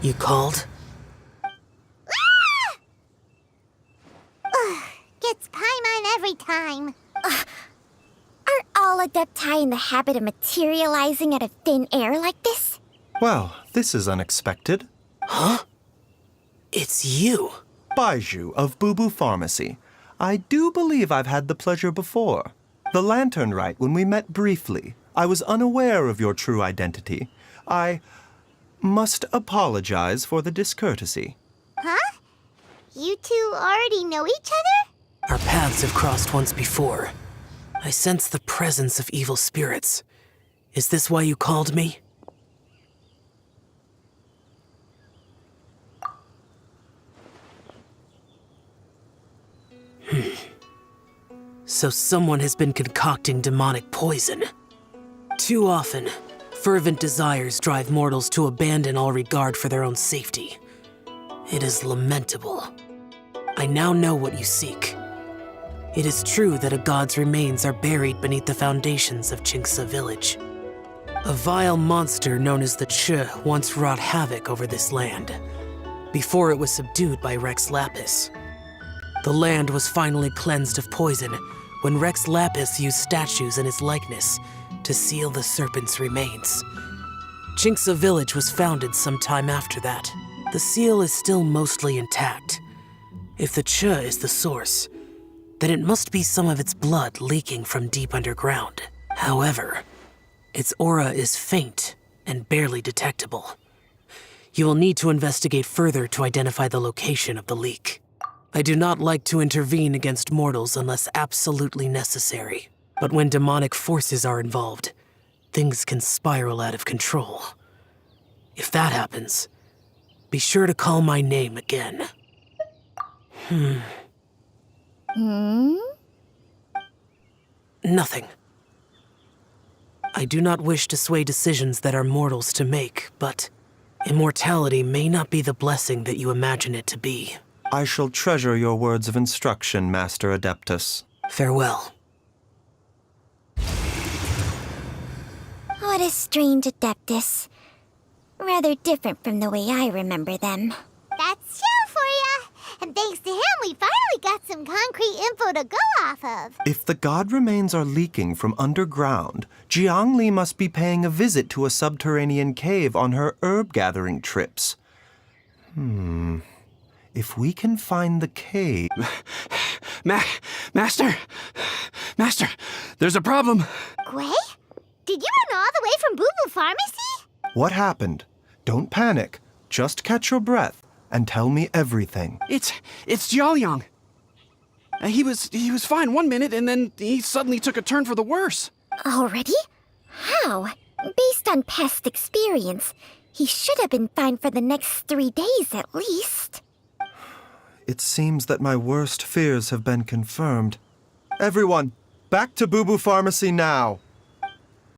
You called? Gets Paimon every time. Are all Adepti in the habit of materializing out of thin air like this? Well, this is unexpected. Huh? It's you. Baiju of Boo Boo Pharmacy. I do believe I've had the pleasure before. The Lantern Rite, when we met briefly, I was unaware of your true identity. I must apologize for the discourtesy. Huh? You two already know each other? Our paths have crossed once before. I sense the presence of evil spirits. Is this why you called me? So someone has been concocting demonic poison. Too often, fervent desires drive mortals to abandon all regard for their own safety. It is lamentable. I now know what you seek. It is true that a god's remains are buried beneath the foundations of Qingce village. A vile monster known as the Che once wrought havoc over this land, before it was subdued by Rex Lapis. The land was finally cleansed of poison when Rex Lapis used statues in his likeness to seal the serpent's remains. Qingce village was founded some time after that. The seal is still mostly intact. If the Che is the source, then it must be some of its blood leaking from deep underground. However, its aura is faint and barely detectable. You will need to investigate further to identify the location of the leak. I do not like to intervene against mortals unless absolutely necessary. But when demonic forces are involved, things can spiral out of control. If that happens, be sure to call my name again. Nothing. I do not wish to sway decisions that are mortals to make, but immortality may not be the blessing that you imagine it to be. I shall treasure your words of instruction, Master Adeptus. Farewell. What a strange Adeptus. Rather different from the way I remember them. That's Xiao for ya! And thanks to him, we finally got some concrete info to go off of. If the god remains are leaking from underground, Jiangli must be paying a visit to a subterranean cave on her herb-gathering trips. If we can find the cave... Master, there's a problem. Gui? Did you run all the way from Boo Boo Pharmacy? What happened? Don't panic. Just catch your breath and tell me everything. It's Jiaoyang. He was fine one minute, and then he suddenly took a turn for the worse. Already? How? Based on past experience, he should have been fine for the next 3 days at least. It seems that my worst fears have been confirmed. Everyone, back to Boo Boo Pharmacy now!